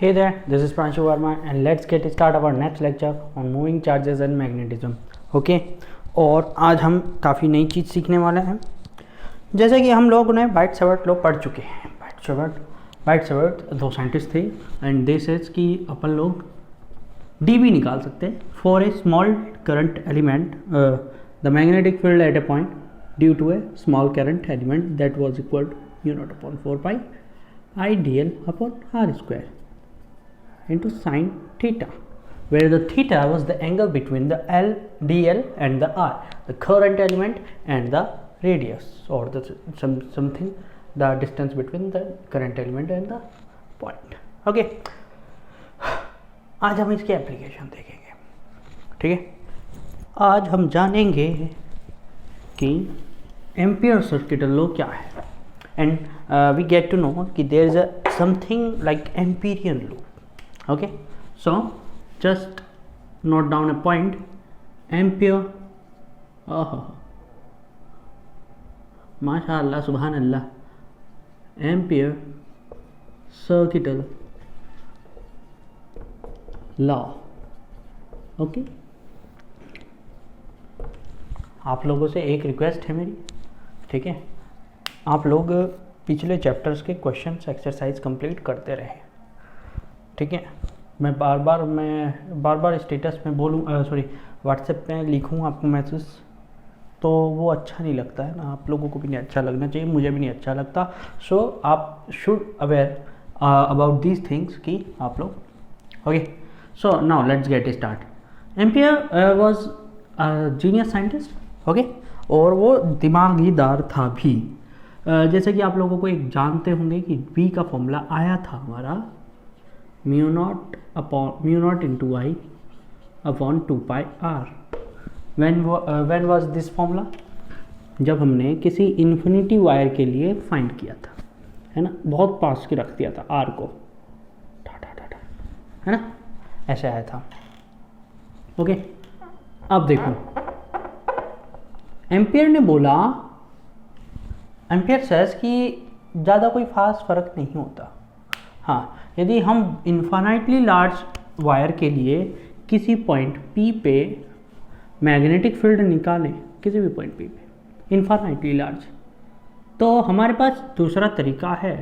Hey there, this is Pranshu Verma and let's get start our next lecture on moving charges and magnetism. Okay? और आज हम काफ़ी नई चीज़ सीखने वाले हैं. जैसे कि हम लोग ने बाइट-सेवर्ट लॉ पढ़ चुके हैं. बाइट-सेवर्ट दो साइंटिस्ट थे एंड दे सेज कि अपन लोग डी भी निकाल सकते हैं for a small current element the magnetic field at a point due to a small current element that was equal to u naught upon 4 pi I dl upon r square into sine theta, where the theta was the angle between the L dl and the r, the current element and the radius, or the something the distance between the current element and the point. Okay, आज हम इसकी application देखेंगे. ठीक है, आज हम जानेंगे कि एम्पियर सर्किट लॉ क्या है, and we get to know कि there is a something like Amperian law. Okay, so just note down a point. Ampere, माशाअल्लाह सुभान अल्लाह, एम्पियर सर्किटल लॉ. ओके, आप लोगों से एक रिक्वेस्ट है मेरी. ठीक है, आप लोग पिछले चैप्टर्स के क्वेश्चंस एक्सरसाइज कंप्लीट करते रहे. ठीक है, मैं बार बार स्टेटस में बोलूँ, सॉरी व्हाट्सएप पे लिखूँ आपको मैसेज, तो वो अच्छा नहीं लगता है ना. आप लोगों को भी नहीं अच्छा लगना चाहिए, मुझे भी नहीं अच्छा लगता. सो आप should aware about these things कि आप लोग. Okay, so now let's get start. Ampere was genius scientist. Okay, और वो दिमागीदार था भी. जैसे कि आप लोगों को एक जानते होंगे कि V का फॉर्मूला आया था हमारा mu naught into I upon 2 pi R. When was this formula? जब हमने किसी इन्फिनिटी वायर के लिए फाइंड किया था, है ना, बहुत पास के रख दिया था आर को, है ना, ऐसे आया था. ओके, अब देखो, एम्पियर ने बोला, एम्पियर सेज कि ज़्यादा कोई खास फर्क नहीं होता. हाँ, यदि हम इन्फानाइटली लार्ज वायर के लिए किसी पॉइंट P पे मैग्नेटिक फील्ड निकालें, किसी भी पॉइंट P पे इन्फानाइटली लार्ज, तो हमारे पास दूसरा तरीका है.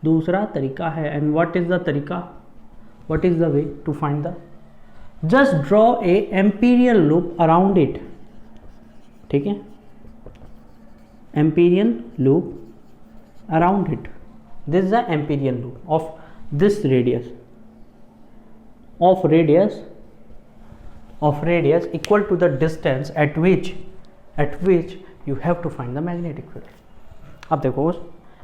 एंड व्हाट इज़ द तरीका? What is the way to find the? Just draw a Amperian loop around it. ठीक है, Amperian loop around it. This is the Amperian loop of this radius equal to the distance at which you have to find the magnetic field. अब देखो,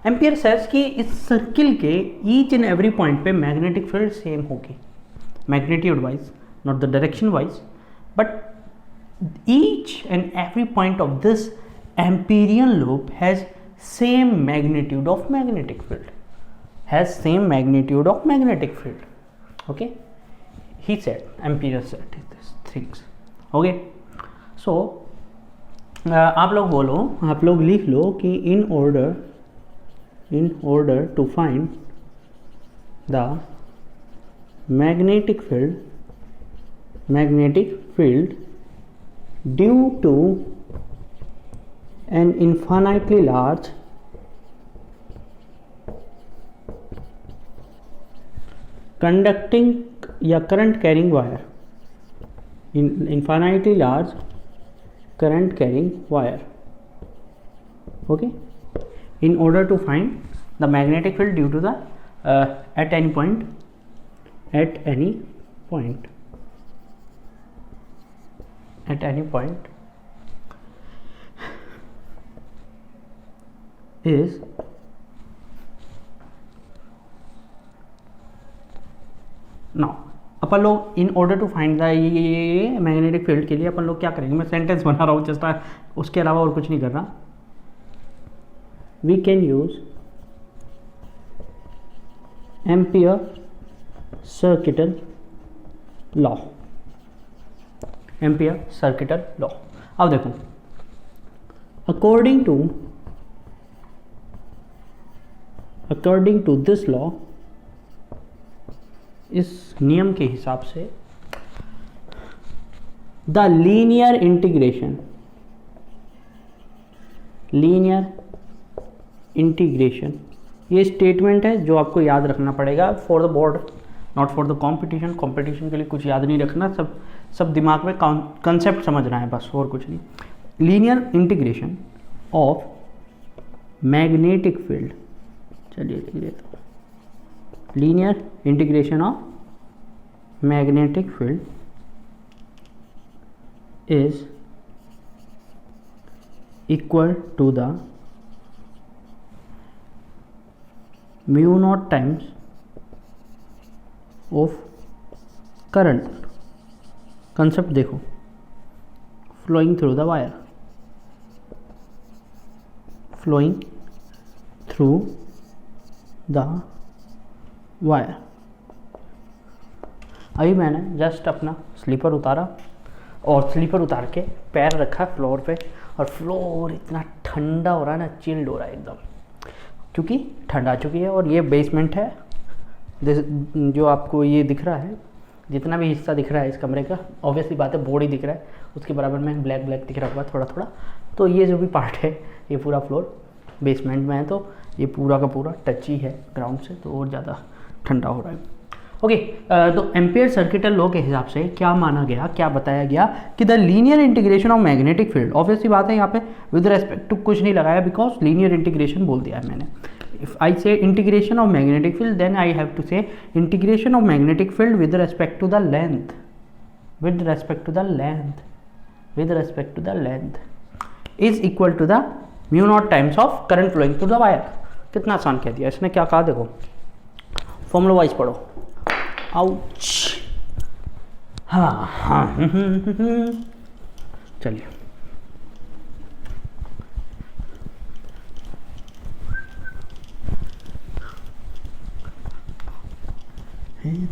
ampere says कि इस circle के each and every point पे magnetic field same होगी, magnitude wise, not the direction wise, but each and every point of this Amperian loop has same magnitude of magnetic field. Okay, he said, Ampere said these things. Okay, so आप लोग बोलो, आप लोग लिख लो कि in order to find the magnetic field due to an infinitely large conducting या current carrying wire, infinitely large current carrying wire. Okay, in order to find the magnetic field due to the at any point is now अपन लोग in order to find the magnetic field के लिए अपन लोग क्या करेंगे? मैं sentence बना रहा हूँ जस्ट, उसके अलावा और कुछ नहीं कर रहा. We can use Ampere circuital law. अब देखो, according to this law, इस नियम के हिसाब से द लीनियर इंटीग्रेशन, ये स्टेटमेंट है जो आपको याद रखना पड़ेगा for the board, not for the competition. Competition के लिए कुछ याद नहीं रखना, सब दिमाग में कंसेप्ट समझना है बस, और कुछ नहीं। Linear integration of magnetic field, चलिए लिख देता हूँ, linear integration of magnetic field is equal to the mu naught times of current, concept देखो, flowing through the wire, flowing through the wire। अभी मैंने जस्ट अपना स्लीपर उतारा और स्लीपर उतार के पैर रखा फ्लोर पे, और फ्लोर इतना ठंडा हो रहा है ना, चिल्ड हो रहा है एकदम, क्योंकि ठंड आ चुकी है। और ये बेसमेंट है, जो आपको ये दिख रहा है, जितना भी हिस्सा दिख रहा है इस कमरे का, ऑब्वियसली बात है बोर्ड ही दिख रहा है, उसके बराबर में ब्लैक ब्लैक दिख रहा होगा थोड़ा थोड़ा। तो ये जो भी पार्ट है, ये पूरा फ्लोर बेसमेंट में है, तो ये पूरा का पूरा टच ही है ग्राउंड से, तो और ज़्यादा ठंडा हो रहा है। ओके, तो एम्पियर सर्किटल लॉ के हिसाब से क्या माना गया, क्या बताया गया कि the linear integration of magnetic field, obviously बात है यहाँ पे विद रेस्पेक्ट टू कुछ नहीं लगाया, बिकॉज लीनियर इंटीग्रेशन बोल दिया है मैंने। If I say integration of magnetic field, then I have to say integration of magnetic field with respect to the length, with respect to the length, with respect to the length is equal to the mu naught times of current flowing through the wire. कितना आसान कह दिया इसने, क्या कहा देखो, formula wise पढ़ो। Ouch, हाँ हाँ, चलिए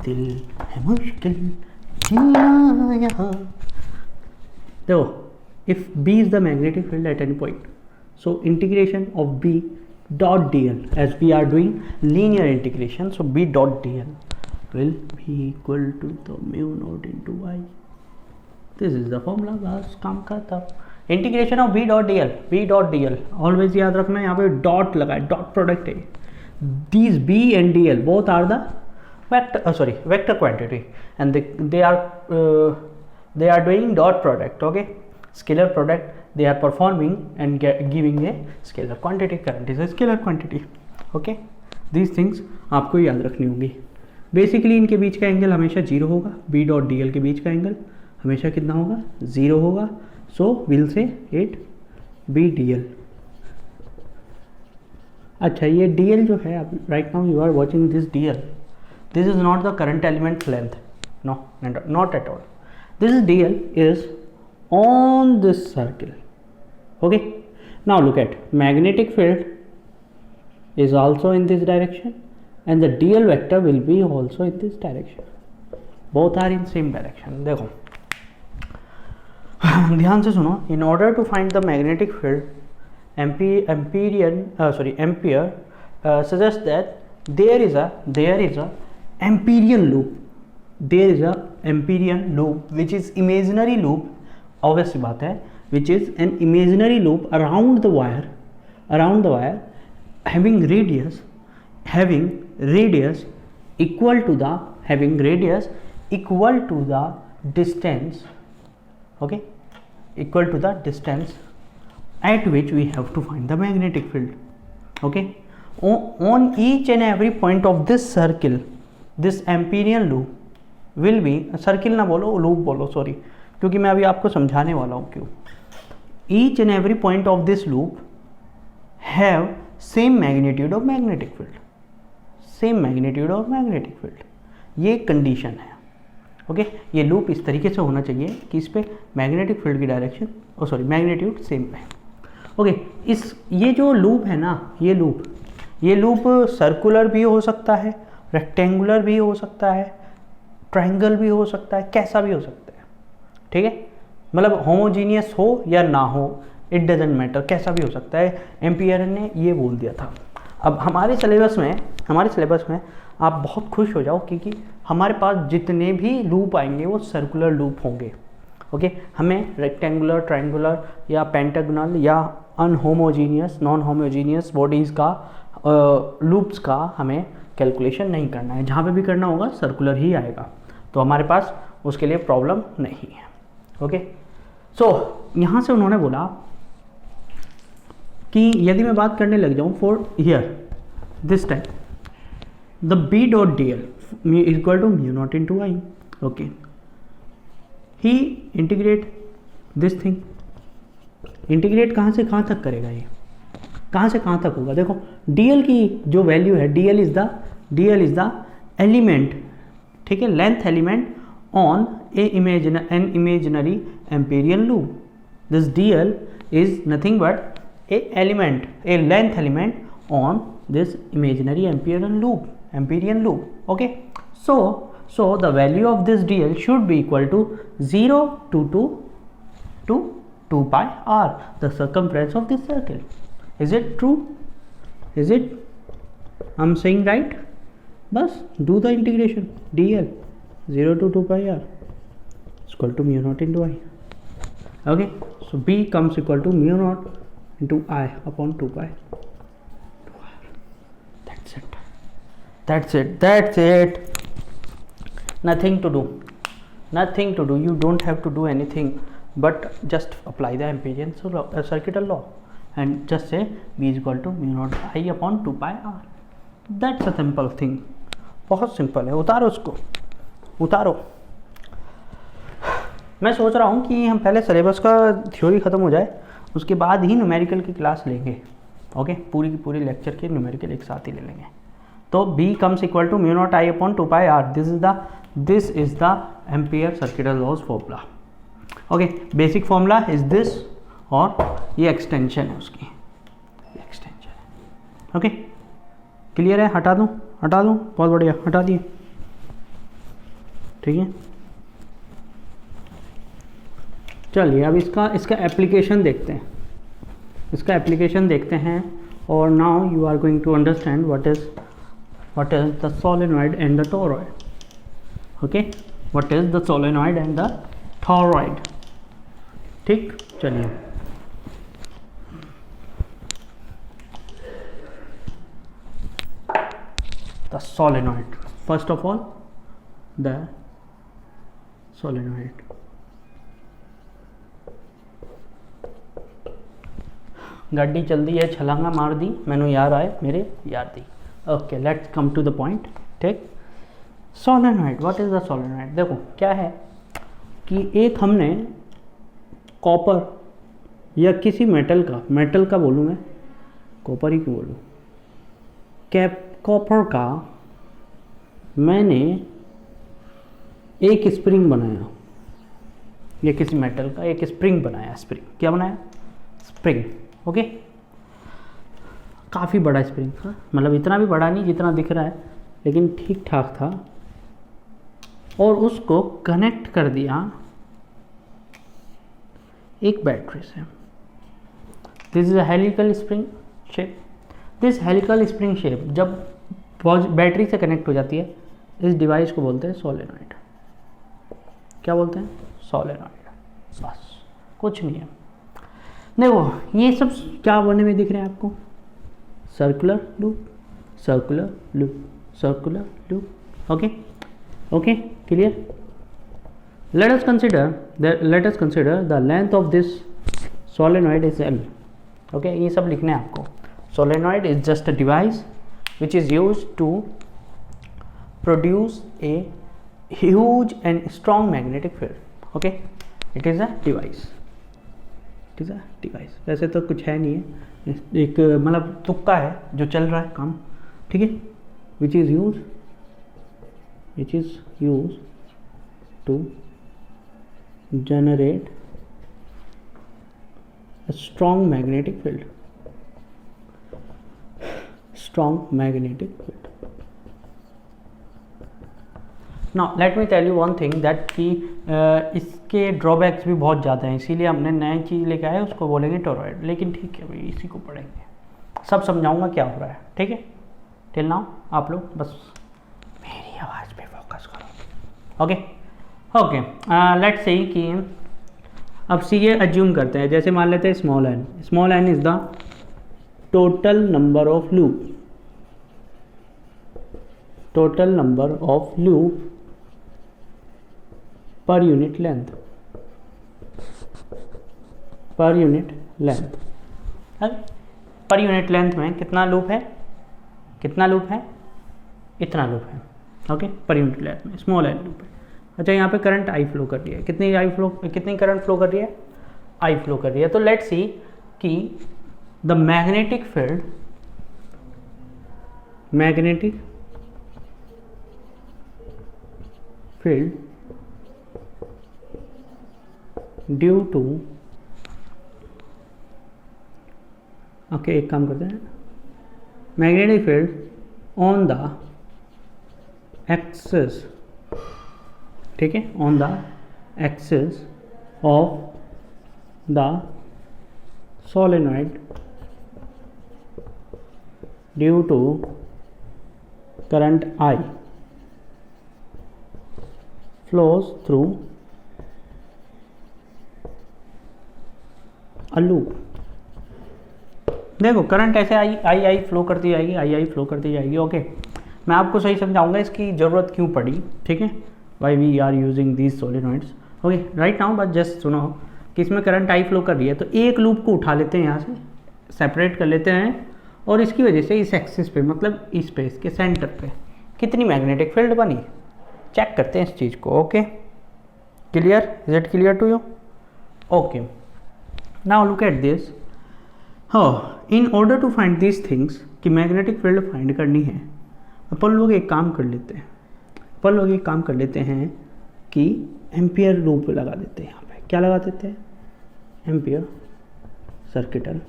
दिल है मुश्किल जीना यहाँ। देखो, if B is the magnetic field at any point, so integration of B dot dl, as we are doing linear integration, so B dot dl will be equal to the mu naught into y. This is the formula, बस काम खत्म। Integration of B dot dl, B dot dl always याद रखना, यहाँ पे dot लगा है, dot product है। These B and dl both are the vector quantity, and they are doing dot product, okay, scalar product they are performing and giving a scalar quantity, current is a scalar quantity, okay। these things आपको याद रखनी होंगी। Basically इनके बीच का angle हमेशा zero होगा, B dot D L के बीच का एंगल हमेशा कितना होगा, जीरो होगा। So will say it be D L. अच्छा, ये डी एल जो है, right now you are watching this D L, this is not the current element length, no, not at all, this dl is on this circle, okay। now look at magnetic field is also in this direction and the dl vector will be also in this direction, both are in same direction। देखो ध्यान से सुनो, in order to find the magnetic field ampere suggests that there is a Amperian loop, there is a Amperian loop which is imaginary loop, obvious बात है, which is an imaginary loop around the wire having radius equal to the distance, okay, equal to the distance at which we have to find the magnetic field, okay। on each and every point of this circle, this Amperian loop will be, circle ना बोलो, loop बोलो, sorry, क्योंकि मैं अभी आपको समझाने वाला हूँ क्यों। Each and every point of this loop have same magnitude of magnetic field, same magnitude of magnetic field, ये कंडीशन है, ओके। ये लूप इस तरीके से होना चाहिए कि इस पे मैग्नेटिक फील्ड की डायरेक्शन, मैग्नीट्यूड सेम है, ओके। ये जो लूप है ना, ये लूप सर्कुलर भी हो सकता है, रेक्टेंगुलर भी हो सकता है, ट्रायंगल भी हो सकता है, कैसा भी हो सकता है, ठीक है। मतलब होमोजीनियस हो या ना हो, इट डजेंट मैटर, कैसा भी हो सकता है। एम्पियर ने ये बोल दिया था। अब हमारे सिलेबस में आप बहुत खुश हो जाओ क्योंकि हमारे पास जितने भी लूप आएंगे वो सर्कुलर लूप होंगे। ओके, हमें रेक्टेंगुलर, ट्रायंगुलर या पेंटागोनल या अनहोमोजीनियस, नॉन होमोजीनियस बॉडीज़ का लूप्स का हमें कैलकुलेशन नहीं करना है। जहाँ पे भी करना होगा सर्कुलर ही आएगा, तो हमारे पास उसके लिए प्रॉब्लम नहीं है। ओके, सो यहाँ से उन्होंने बोला कि यदि मैं बात करने लग जाऊँ for here this time the B dot D L is equal to mu naught into I. Okay, he integrate this thing, integrate कहाँ से कहाँ तक करेगा, ये कहाँ से कहाँ तक होगा। देखो dl की जो वैल्यू है, dl इज द एलिमेंट, ठीक है, length element on an imaginary Amperian loop. This dl is nothing but A length element on this imaginary Amperian loop. Okay, so the value of this dl should be equal to 0 to 2 pi r, the circumference of this circle. Is it true? Is it? I'm saying right? बस do the integration dl 0 to 2 pi r is equal to mu naught into I. Okay, so b comes equal to mu naught into I upon 2 pi. That's it. Nothing to do. You don't have to do anything but just apply the Amperian circuital law and just say b is equal to mu naught I upon 2 pi r. That's a simple thing. बहुत simple है, उतारो। मैं सोच रहा हूँ कि हम पहले सिलेबस का थ्योरी ख़त्म हो जाए, उसके बाद ही न्यूमेरिकल की क्लास लेंगे। ओके, पूरी की पूरी लेक्चर के न्यूमेरिकल एक साथ ही ले लेंगे। तो b comes equal to mu naught I upon 2 pi r. This is the Ampere circuital laws formula. Okay, basic formula is this, और ये एक्सटेंशन है उसकी, एक्सटेंशन है। ओके, क्लियर है? हटा दूँ, बहुत बढ़िया, हटा दिए। ठीक है, चलिए अब इसका एप्लीकेशन देखते हैं। और now you are going to understand what is the solenoid and the toroid. Okay, what is the solenoid and the toroid. ठीक, चलिए the solenoid. First of all, the solenoid. गाड़ी चल दी है, छलांगा मार दी, मैंने यार आए मेरे यार दी। Okay, let's come to the point. ठीक, solenoid, what is the solenoid. देखो क्या है कि एक हमने कॉपर या किसी मेटल का बोलूँ मैं, कॉपर ही क्यों बोलूँ, कॉपर का मैंने एक स्प्रिंग बनाया, या किसी मेटल का एक स्प्रिंग बनाया। क्या बनाया? स्प्रिंग। ओके, काफ़ी बड़ा स्प्रिंग था, मतलब इतना भी बड़ा नहीं जितना दिख रहा है, लेकिन ठीक ठाक था। और उसको कनेक्ट कर दिया एक बैटरी से। This is a helical spring shape. This helical spring shape जब बैटरी से कनेक्ट हो जाती है, इस डिवाइस को बोलते हैं सोलेनॉइड। क्या बोलते हैं? सोलेनॉइड। बस, कुछ नहीं है। देखो ये सब क्या बने में दिख रहे हैं आपको? Circular loop, circular loop, circular loop. Okay, clear? let us consider the length of this solenoid is L. Okay, ये सब लिखना है आपको। Solenoid is just a device which is used to produce a huge and strong magnetic field. Okay, it is a device. वैसे तो कुछ है नहीं है, एक मतलब तुक्का है जो चल रहा है काम। ठीक है, which is used to generate a strong magnetic field. Now let me tell you one thing that कि इसके ड्रॉबैक्स भी बहुत ज़्यादा हैं, इसीलिए हमने नई चीज़ लेके आए, उसको बोलेंगे टोरॉइड। लेकिन ठीक है भाई, इसी को पढ़ेंगे। सब समझाऊंगा क्या हो रहा है, ठीक है। टिल नाउ आप लोग बस मेरी आवाज़ पे फोकस करो। ओके ओके, लेट्स से कि अब सी ये अज्यूम करते हैं, जैसे मान लेते हैं small N is the total number of loop, total number of loop per unit length, per unit length, per unit length में कितना लूप है, कितना लूप है, इतना लूप है। ओके, पर यूनिट लेंथ में स्मॉल एन लूप है। अच्छा, यहाँ पे करंट आई फ्लो कर रही है, कितनी करंट फ्लो कर रही है, आई फ्लो कर रही है। तो लेट्स सी कि the magnetic field due to, okay एक काम करते हैं, magnetic field on the axis, ठीक है, on the axis of the solenoid due to current I flows through a loop। देखो करंट ऐसे आई फ्लो करती जाएगी, आई फ्लो करती जाएगी। ओके, मैं आपको सही समझाऊंगा इसकी ज़रूरत क्यों पड़ी, ठीक है, why we are using these solenoids. Okay right now, बस जस्ट सुनो कि इसमें करंट आई फ्लो कर रही है, तो एक लूप को उठा लेते हैं, यहाँ से सेपरेट कर लेते हैं, और इसकी वजह से इस एक्सिस पे, मतलब इस पे, इसके सेंटर पे कितनी मैग्नेटिक फील्ड बनी, चेक करते हैं इस चीज़ को। Okay clear, is it clear to you? Okay now look at this. हाँ, in order to find this things कि मैग्नेटिक फील्ड फाइंड करनी है, अपन लोग एक काम कर लेते हैं, कि एम्पियर लूप लगा देते हैं। यहाँ पे क्या लगा देते हैं, एम्पियर सर्किटल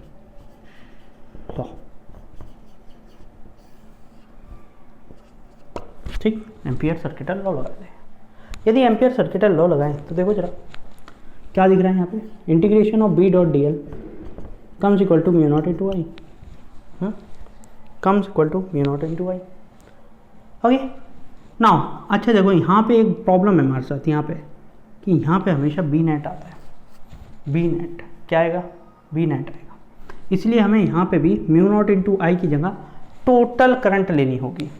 लॉ, ठीक, एम्पियर सर्किटल लॉ लगाते हैं। यदि एम्पियर सर्किटल लॉ लगाएं तो देखो जरा क्या दिख रहा है यहाँ पे, integration of B dot D L comes equal to mu naught into I, comes equal to mu naught into I. Okay now अच्छा देखो, यहाँ पे एक प्रॉब्लम है हमारे साथ यहाँ पे, कि यहाँ पे हमेशा बी नेट आता है। बी नेट क्या आएगा, बी नेट आएगा, इसलिए हमें यहाँ पे भी म्यू नॉट इंटू आई की जगह टोटल करंट लेनी होगी।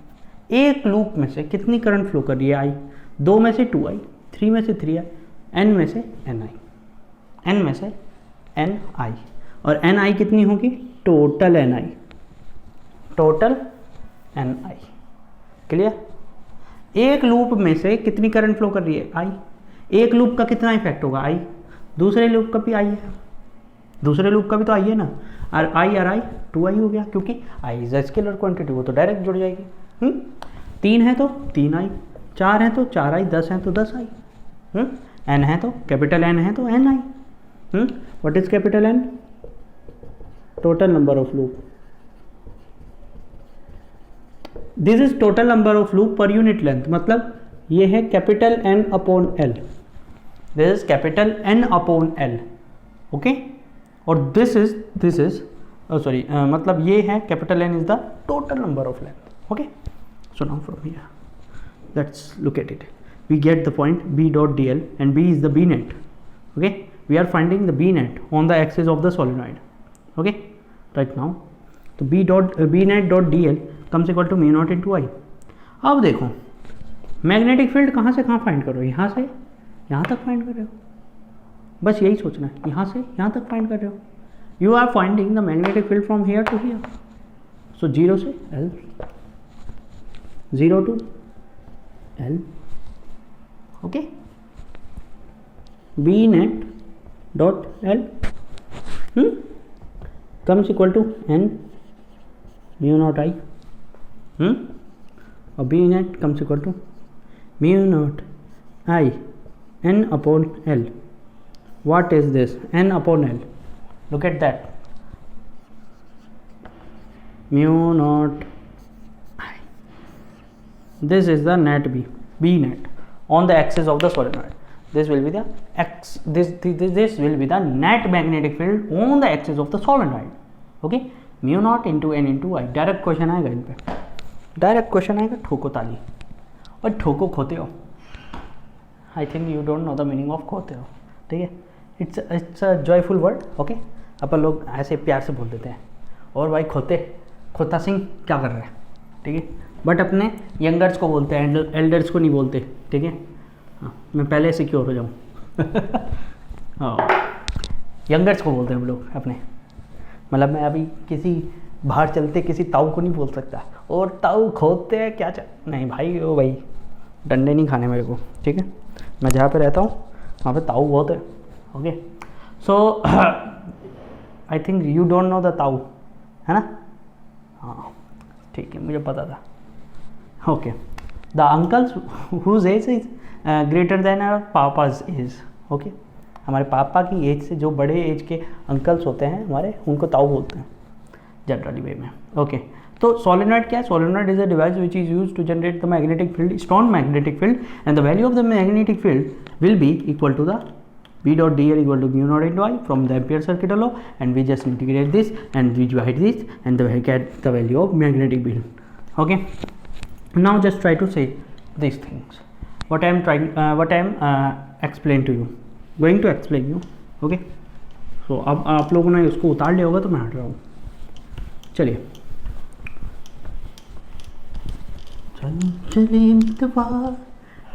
एक लूप में से कितनी करंट फ्लो कर रही है, आई, 2 में से 2 आई, 3 में से 3 आई, n में से n आई, n में से n आई, और n आई कितनी होगी, टोटल n आई, टोटल n आई। क्लियर? एक लूप में से कितनी करंट फ्लो कर रही है, आई, एक लूप का कितना इफेक्ट होगा, आई, दूसरे लूप का भी आई है, दूसरे लूप का भी तो आई है ना, और आई 2 आई हो गया, क्योंकि I is a scalar quantity, वो तो डायरेक्ट जुड़ जाएगी। 3 है तो 3 आई, 4 है तो 4 आई, 10 है तो 10 आई, n है तो कैपिटल N है तो n I. What is capital N? Total number of loop. This is total number of loop per unit length, मतलब ये है capital N upon L, this is capital N upon L। Okay, और this is sorry, मतलब ये है capital N is the total number of length. Okay, so now from here let's look at it, we get the point B dot dl and B is the B net. Okay, we are finding the B net on the axis of the solenoid. Okay, right now तो B net dot dl comes equal to mu naught into I। अब देखो magnetic field कहाँ से कहाँ find करो, यहाँ से यहाँ तक फाइंड कर रहे हो, बस यही सोचना है, यहाँ से यहाँ तक फाइंड कर रहे हो। You are finding the magnetic field from here to here, so 0 से L, 0 to L। Okay, B net dot L comes equal to N mu naught I, और B net comes equal to mu naught I N upon L। What is this? N upon L, look at that, mu naught, this is the net B net on the axis of the solenoid, this will be the this will be the net magnetic field on the axis of the solenoid। okay, mu naught into N into I. Direct question आएगा इन पे, direct question आएगा। ठोको ताली और ठोको खोते हो। I think you don't know the meaning of खोते हो, ठीक है। It's a joyful word, okay. अपन लोग ऐसे प्यार से बोल देते हैं, और भाई खोता सिंह क्या कर रहा है, ठीक है। बट अपने यंगर्स को बोलते हैं, एल्डर्स को नहीं बोलते, ठीक है। हाँ, मैं पहले सिक्योर हो जाऊँ। हाँ, यंगर्स को बोलते हैं हम लोग अपने। मतलब मैं अभी किसी बाहर चलते किसी ताऊ को नहीं बोल सकता, और ताऊ खोदते हैं क्या नहीं भाई, ओ भाई डंडे नहीं खाने मेरे को, ठीक है। मैं जहाँ पे रहता हूँ वहाँ पे ताऊ बहुत है, okay. So I think you don't know the ताऊ, है ना। हाँ ठीक है, मुझे पता था, okay. The uncles whose age is greater than our papa's age, okay. हमारे पापा की एज से जो बड़े एज के अंकल्स होते हैं हमारे, उनको ताऊ बोलते हैं जनरली वे में, ओके। तो सोलेनॉइड क्या है? Solenoid is a device which is use to generate the magnetic field, strong magnetic field, and the value of the magnetic field will be equal to the V dot dl equal to mu naught into I from the Ampere circuit law, and we just integrate this and we divide this and we get the value of magnetic field, okay. Now just try to say these things what I am explain to you, going to explain you, okay. So अब आप लोगों ने उसको उतार लिया होगा तो मैं हट रहा हूँ। चलिए चले मितवा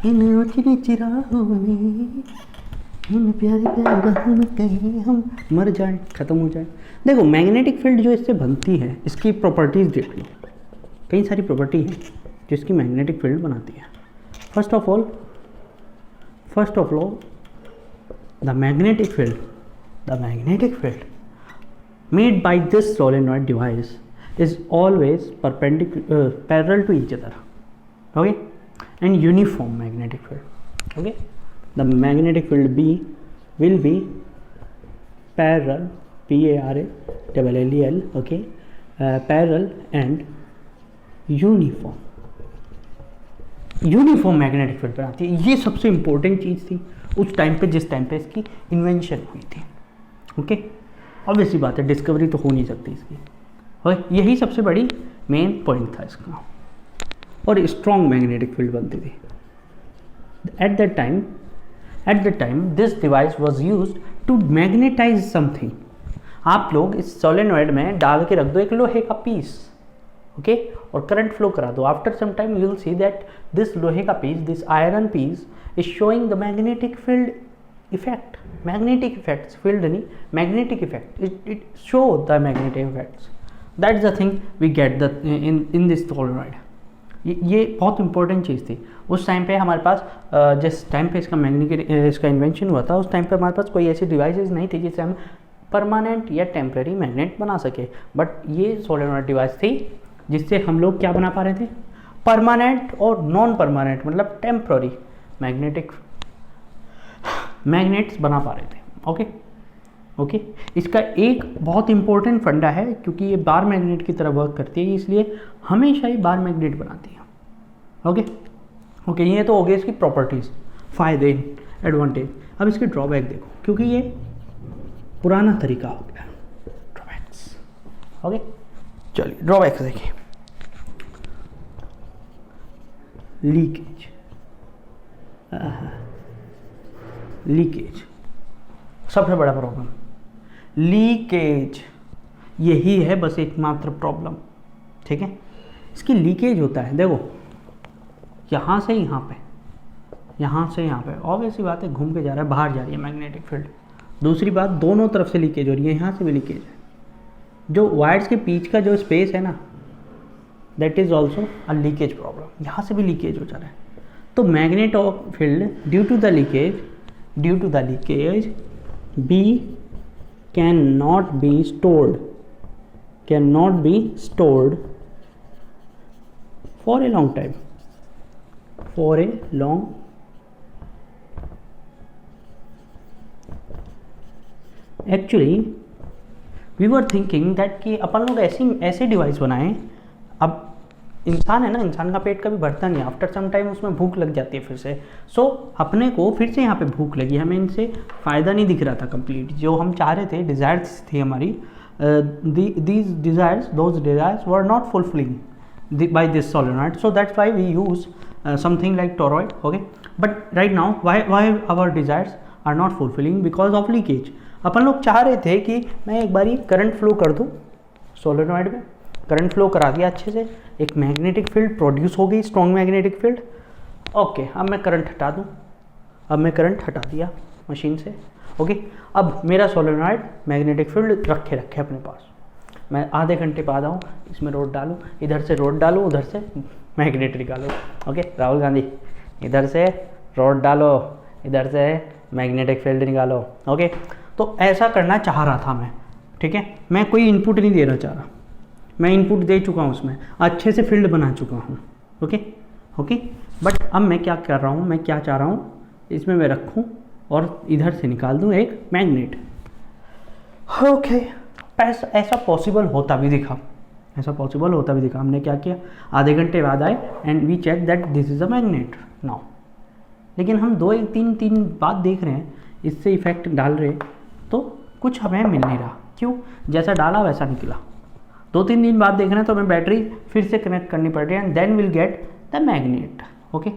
इन रोशनी चिरागों में, इन प्यारे प्यारे राहों में कहीं हम मर जाएं, ख़त्म हो जाए। देखो मैग्नेटिक फील्ड जो इससे बनती है, इसकी प्रॉपर्टीज़ देख लो। कई सारी प्रॉपर्टी है जो इसकी मैग्नेटिक फील्ड बनाती है। First of all the magnetic field made by this solenoid device is always parallel to each other, okay, and uniform magnetic field, okay. The magnetic field B will be parallel, P-A-R-A-L-L-E-L, okay, parallel and uniform magnetic field बनाती है। ये सबसे important चीज़ थी उस time पे, जिस time पे इसकी इन्वेंशन हुई थी, ओके। ऑब्वियसली बात है, डिस्कवरी तो हो नहीं सकती इसकी, और यही सबसे बड़ी मेन पॉइंट था इसका। और स्ट्रॉन्ग मैग्नेटिक फील्ड बनती थी। At the time this device was used to magnetize something. आप लोग इस सोलेनॉइड में डाल के रख दो एक लोहे का पीस, ओके, और करंट फ्लो करा दो। After some time you will see that this लोहे का piece, this iron piece is showing the magnetic field effect, magnetic effects, field नहीं, magnetic effect, it show the magnetic effects. That is the thing we get the in this solenoid. ये बहुत important चीज़ थी उस time पे हमारे पास। जिस time पे इसका इन्वेंशन हुआ था, उस टाइम पे हमारे पास कोई ऐसी डिवाइसेस नहीं थी जिससे हम परमानेंट या टेम्प्रेरी मैग्नेट बना सके। बट ये सोलेनॉइड डिवाइस थी जिससे हम लोग क्या बना पा रहे थे, परमानेंट और नॉन परमानेंट, मतलब टेम्प्रेरी मैग्नेट्स बना पा रहे थे, ओके ओके। इसका एक बहुत इंपॉर्टेंट फंडा है, क्योंकि ये बार मैग्नेट की तरह वर्क करती है, इसलिए हमेशा ही बार मैग्नेट बनाती है, ओके ओके। ये तो हो गया इसकी प्रॉपर्टीज़, फ़ायदे, एडवांटेज। अब इसके ड्रॉबैक देखो, क्योंकि ये पुराना तरीका हो गया। ड्रॉबैक्स, ओके, चलिए ड्रॉबैक्स देखिए। लीकेज सबसे बड़ा प्रॉब्लम, लीकेज यही है बस एकमात्र प्रॉब्लम, ठीक है। इसकी लीकेज होता है, देखो यहाँ से यहाँ पे, यहाँ से यहाँ पे, ऑब्वियसली बात है घूम के जा रहा है, बाहर जा रही है मैग्नेटिक फील्ड। दूसरी बात, दोनों तरफ से लीकेज हो रही है, यहाँ से भी लीकेज है। जो वायर्स के बीच का जो स्पेस है ना, that is also a leakage problem, यहाँ से भी लीकेज हो जा रहा है। तो magnetic field due to the leakage B cannot be stored for a long time, actually we were thinking that कि अपन लोग ऐसे डिवाइस बनाएं। अब इंसान है ना, इंसान का पेट कभी भरता नहीं, आफ्टर सम टाइम उसमें भूख लग जाती है फिर से। सो अपने को फिर से यहाँ पे भूख लगी, हमें इनसे फ़ायदा नहीं दिख रहा था कंप्लीट। जो हम चाह रहे थे, डिज़ायर्स थी हमारी, these desires, those desires were not fulfilling by this solenoid, so that's why we use something like toroid. Okay, but right now why our desires are not fulfilling? Because of leakage. अपन लोग चाह रहे थे कि मैं एक बारी current flow कर दूं सोलेनॉइड में, करंट फ्लो करा दिया अच्छे से, एक मैग्नेटिक फील्ड प्रोड्यूस हो गई, स्ट्रॉन्ग मैग्नेटिक फील्ड। ओके, अब मैं करंट हटा दूं, अब मैं करंट हटा दिया मशीन से। ओके, अब मेरा सोलेनॉइड मैग्नेटिक फील्ड रखे अपने पास, मैं आधे घंटे बाद आऊँ, इसमें रोड डालूँ, इधर से रोड डालूँ, उधर से मैग्नेट निकालो। ओके राहुल गांधी, इधर से रोड डालो, इधर से मैग्नेटिक फील्ड निकालो। ओके, तो ऐसा करना चाह रहा था मैं, ठीक है, मैं कोई इनपुट नहीं देना चाह रहा, मैं इनपुट दे चुका हूँ उसमें, अच्छे से फील्ड बना चुका हूँ। ओके ओके, बट अब मैं क्या कर रहा हूँ, मैं क्या चाह रहा हूँ, इसमें मैं रखूँ और इधर से निकाल दूँ एक मैग्नेट। ओके, ऐसा पॉसिबल होता भी दिखा, ऐसा पॉसिबल होता भी दिखा। हमने क्या किया, आधे घंटे बाद आए and we check that this is a magnet now. लेकिन हम दो एक तीन बात देख रहे हैं, इससे इफेक्ट डाल रहे, तो कुछ हमें मिल नहीं रहा। क्यों? जैसा डाला वैसा निकला। 2-3 दिन बाद देख रहे हैं तो हमें बैटरी फिर से कनेक्ट करनी पड़ रही है and then will get the magnet. Okay,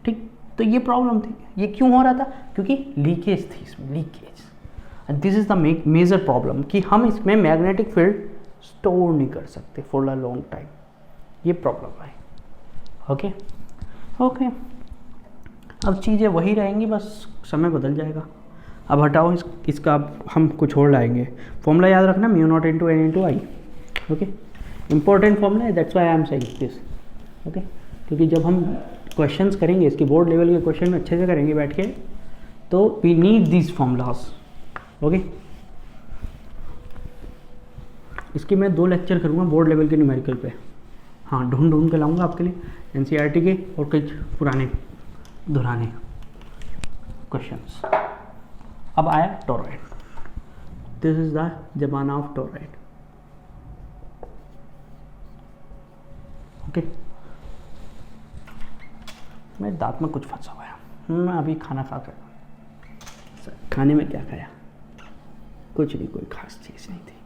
ठीक, तो ये प्रॉब्लम थी। ये क्यों हो रहा था? क्योंकि लीकेज थी इसमें, leakage. And this is the major problem कि हम इसमें मैग्नेटिक फील्ड स्टोर नहीं कर सकते फॉर अ लॉन्ग टाइम, ये प्रॉब्लम है। ओके ओके, अब चीज़ें वही रहेंगी, बस समय बदल जाएगा। अब हटाओ इसका, हम कुछ और लाएंगे। फॉर्मूला याद रखना, μ0 × n × I। Okay, important formula है, that's why I am saying this. Okay, क्योंकि जब हम क्वेश्चंस करेंगे, इसकी बोर्ड लेवल के क्वेश्चन में अच्छे से करेंगे बैठ के, तो we need this formulas. Okay, इसकी मैं 2 लेक्चर करूँगा बोर्ड लेवल के न्यूमेरिकल पे। हाँ, ढूंढ के लाऊंगा आपके लिए NCERT के और कुछ पुराने दुराने क्वेश्चंस। अब आया टोरॉइड, दिस इज द जमाना ऑफ टोरॉइड। ओके, मेरे दांत में कुछ फंसा हुआ है, मैं अभी खाना खा कर, खाने में क्या खाया? कुछ नहीं, कोई खास चीज़ नहीं थी।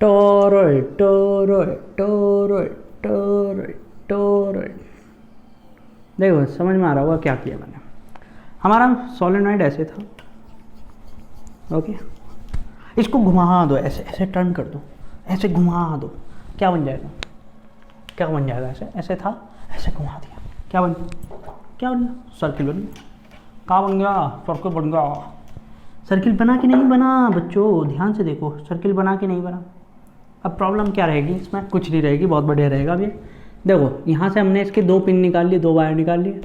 Toroid toroid toroid toroid toroid, देखो समझ में आ रहा होगा क्या किया मैंने। हमारा सोलेनॉइड ऐसे था। ओके, इसको घुमा दो, ऐसे ऐसे टर्न कर दो, ऐसे घुमा दो, क्या बन जाएगा? क्या बन जाएगा? ऐसे था, ऐसे घुमा दिया, क्या बन गया? सर्किल बन गया। कहाँ बन गया? सर्किल बन गया। सर्किल बना कि नहीं बना बच्चों? ध्यान से देखो, सर्किल बना कि नहीं बना। अब प्रॉब्लम क्या रहेगी इसमें? कुछ नहीं रहेगी, बहुत बढ़िया रहेगा। अभी देखो, यहाँ से हमने इसके 2 पिन निकाल लिए, 2 वायर निकाल लिए,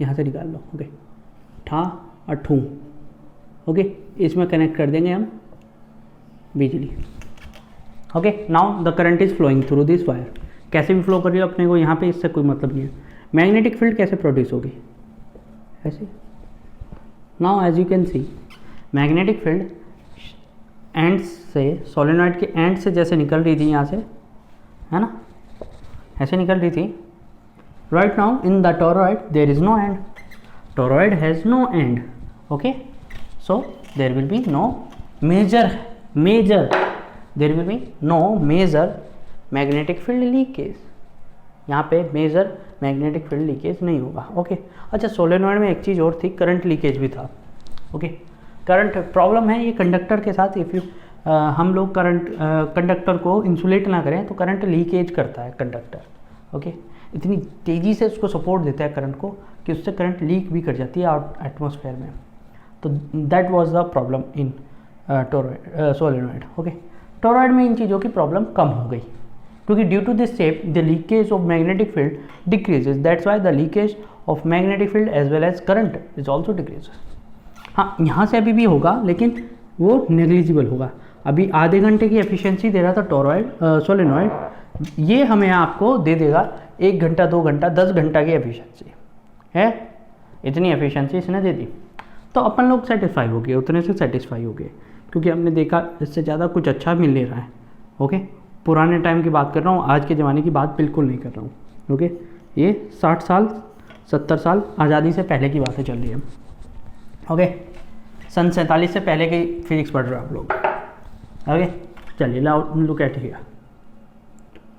यहाँ से निकाल लो। ओके, ठा और ठू। ओके, इसमें कनेक्ट कर देंगे हम बिजली। Okay, now the current is flowing through this wire. कैसे भी फ्लो कर रही हो अपने को यहाँ पे, इससे कोई मतलब नहीं है। मैग्नेटिक फील्ड कैसे प्रोड्यूस होगी? ऐसे। Now as you can see, magnetic field ends से, सोलेनॉइड के एंड से जैसे निकल रही थी यहाँ से, है ना, ऐसे निकल रही थी। Right now in the toroid there is no end, toroid has no end. Okay, so there will be no major there will be no major magnetic field leakage. यहाँ पे मेजर मैग्नेटिक फील्ड लीकेज नहीं होगा। Okay, अच्छा, solenoid में एक चीज़ और थी, current leakage भी था। ओके, करंट प्रॉब्लम है ये कंडक्टर के साथ। इफ़ यू हम लोग कंडक्टर को इंसुलेट ना करें तो करंट लीकेज करता है कंडक्टर। ओके, इतनी तेज़ी से उसको सपोर्ट देता है करंट को कि उससे करंट लीक भी कर जाती है एटमॉस्फेयर में। तो that was the problem in solenoid. Okay, toroid में इन चीज़ों की प्रॉब्लम कम हो गई क्योंकि due to this shape the leakage of magnetic field decreases. That's why the leakage of magnetic field as well as current is also decreases. हाँ, यहाँ से अभी भी होगा लेकिन वो नेग्लिजिबल होगा। अभी आधे घंटे की एफिशिएंसी दे रहा था टोरॉइड सोलेनॉइड, ये हमें आपको दे देगा 1 घंटा 2 घंटा 10 घंटा की एफिशिएंसी है। इतनी एफिशिएंसी इसने दे दी तो अपन लोग सेटिस्फाई हो गए, उतने से सेटिस्फाई हो गए क्योंकि हमने देखा इससे ज़्यादा कुछ अच्छा मिल नहीं रहा है। ओके, पुराने टाइम की बात कर रहा हूँ, आज के ज़माने की बात बिल्कुल नहीं कर रहा हूँ। ओके, ये 60 साल 70 साल आज़ादी से पहले की बातें चल रही है। ओके, सन 47 से पहले की फिजिक्स पढ़ रहे हो आप लोग। ओके चलिए लुक एट हियर।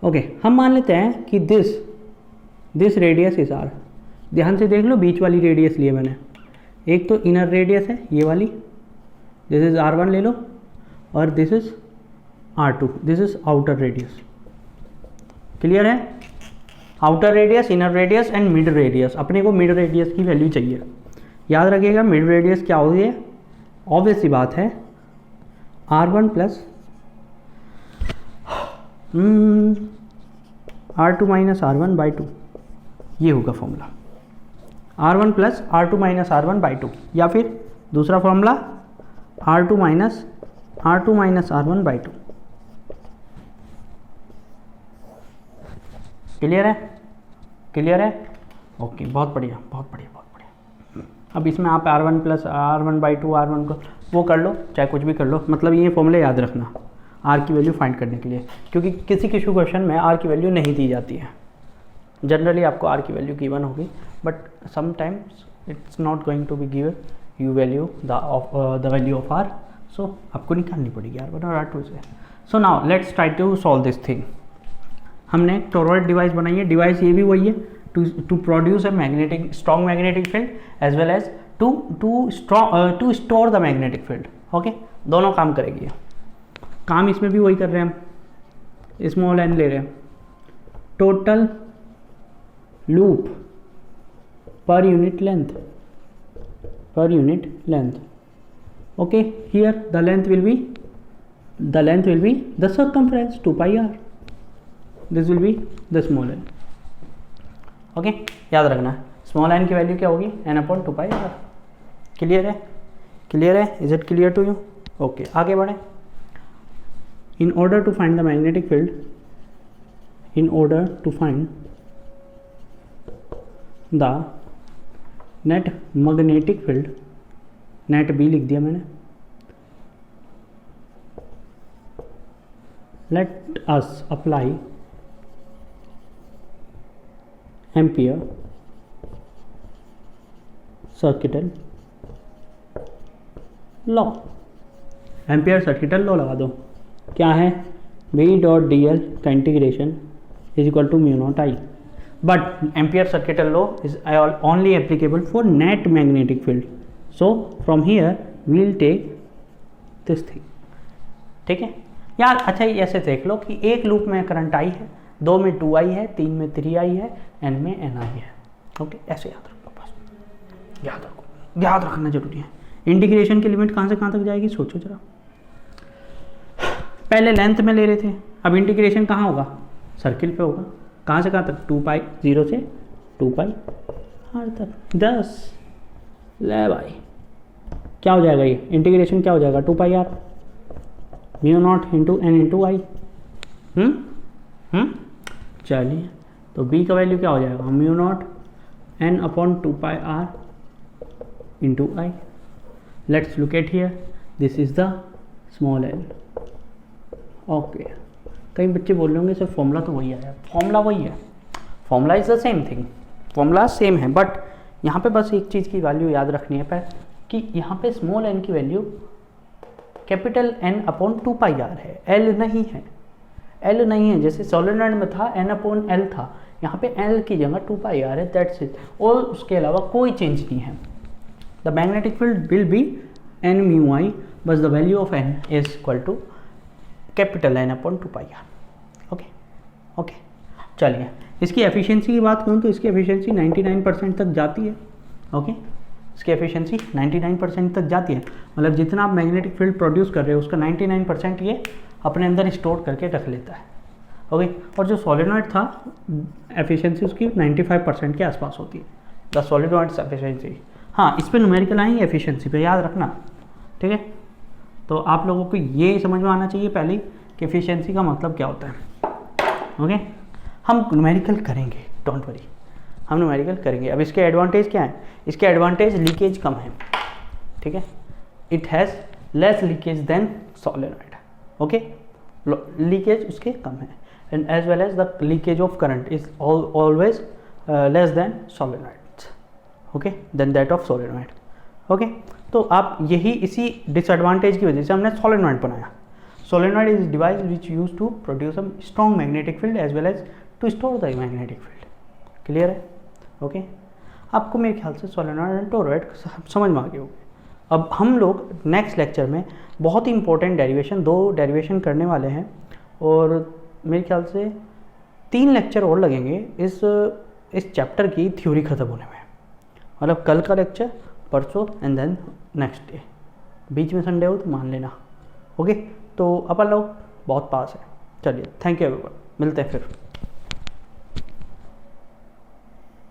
ओके हम मान लेते हैं कि दिस रेडियस इज आर। ध्यान से देख लो, बीच वाली रेडियस लिए मैंने, एक तो इनर रेडियस है ये वाली, दिस इज R1 ले लो, और this is R2, this is outer radius. Clear है? Outer radius, inner radius and mid radius. अपने को मिड रेडियस की वैल्यू चाहिए। याद रखिएगा मिड रेडियस क्या होती है, ऑब्वियस सी बात है R1 plus R2 minus R1 by 2, ये होगा formula. R1 plus R2 minus R1 by 2, या फिर दूसरा formula R2 minus R1 by 2। Clear है? क्लियर है? ओके बहुत बढ़िया बहुत बढ़िया बहुत बढ़िया। अब इसमें आप R1 plus R1 by 2 R1 को वो कर लो, चाहे कुछ भी कर लो, मतलब ये फॉर्मूला याद रखना R की वैल्यू फाइंड करने के लिए, क्योंकि किसी क्वेश्चन में R की वैल्यू नहीं दी जाती है। जनरली आपको R की वैल्यू गिवन होगी, but sometimes it's not going to be given you value the value of R, सो आपको निकालनी पड़ेगी R1 और R2 से। So now let's try to solve this thing. हमने एक टोरॉइड डिवाइस बनाई है, डिवाइस ये भी वही है, to produce a magnetic strong magnetic field as well as to store the magnetic field. Okay दोनों काम करेगी। काम इसमें भी वही कर रहे हैं हम, स्मॉल एन ले रहे हैं। Total loop per unit length. Okay here the length will be the circumference 2 pi r, this will be the small N. Okay याद रखना स्मॉल एन की वैल्यू क्या होगी, n/2 pi r। क्लियर है? Clear है? Is it clear to you? Okay आगे बढ़े। In order to find the magnetic field, in order to find the net magnetic field, net B लिख दिया मैंने, let us apply Ampere circuital law। Ampere circuital law लगा दो। क्या है, V dot D L का integration is equal to mu naught I, but Ampere circuital law is only applicable for net magnetic field. So from here we'll take this thing. ठीक है यार, अच्छा ऐसे देख लो कि एक लूप में करंट आई है, 2 में 2i है, 3 में 3i है, n में ni है। ओके ऐसे याद रखो, बस याद रखो, याद रखना जरूरी है। इंटीग्रेशन की लिमिट कहाँ से कहाँ तक जाएगी सोचो जरा। पहले लेंथ में ले रहे थे, अब इंटीग्रेशन कहाँ होगा, सर्किल पे होगा। कहाँ से कहाँ तक, 2 pi 0 से 2 pi r तक 10। ले भाई क्या हो जाएगा, ये इंटीग्रेशन क्या हो जाएगा, 2 pi r mu naught into N into I. चलिए तो b का वैल्यू क्या हो जाएगा, mu naught n upon 2 pi r into I. Let's look at here, this is the small L. Okay कई बच्चे बोल रहे होंगे सर फॉर्मूला तो वही आया, फॉर्मूला वही है, formula is the same thing, formula same है, बट यहाँ पे बस एक चीज़ की वैल्यू याद रखनी है पर कि यहाँ पे स्मॉल n की value capital N upon 2 pi r है, L नहीं है, L नहीं है। जैसे सोलेनॉइड में था N अपॉन L था, यहाँ पे L की जगह 2 pi r है, दैट्स इट। और उसके अलावा कोई चेंज नहीं है। The magnetic field will be n mu I, बस the value of n is equal to capital N upon 2 pi r। Okay okay चलिए, इसकी एफिशिएंसी की बात करूँ तो इसकी एफिशिएंसी 99% तक जाती है। ओके इसकी एफिशिएंसी 99% तक जाती है, मतलब जितना आप मैग्नेटिक फील्ड प्रोड्यूस कर रहे हो उसका 99% ये अपने अंदर स्टोर करके रख लेता है। ओके और जो सोलेनॉइड था एफिशिएंसी उसकी 95% के आसपास होती है, द सोलेनॉइड्स एफिशिएंसी। हाँ इस पर न्यूमेरिकल आएंगे एफिशिएंसी पे, याद रखना ठीक है। तो आप लोगों को ये समझ में आना चाहिए पहले कि एफिशिएंसी का मतलब क्या होता है। ओके हम न्यूमेरिकल करेंगे, डोंट वरी, हम न्यूमेरिकल करेंगे। अब इसके एडवांटेज क्या है, इसके एडवांटेज लीकेज कम है, ठीक है, it has less leakage than solenoid. Okay leakage उसके कम है, and as well as the leakage of current is always less than solenoid, okay, then that of solenoid. Okay तो आप यही इसी डिसएडवांटेज की वजह से हमने सोलेनॉइड बनाया। Solenoid is device which use to produce a strong magnetic field as well as to store the magnetic field. Clear है? ओके आपको मेरे ख्याल से सोलेनॉइड एंड टोरॉइड समझ में आ गए होंगे। अब हम लोग नेक्स्ट लेक्चर में बहुत ही इंपॉर्टेंट डेरिवेशन, 2 डेरिवेशन करने वाले हैं और मेरे ख्याल से 3 लेक्चर और लगेंगे इस चैप्टर की थ्योरी ख़त्म होने में। मतलब कल का लेक्चर, परसों एंड देन नेक्स्ट डे, बीच में संडे हो तो मान लेना। ओके तो अपन लोग बहुत पास है। चलिए थैंक यू एवरीवन, मिलते हैं फिर।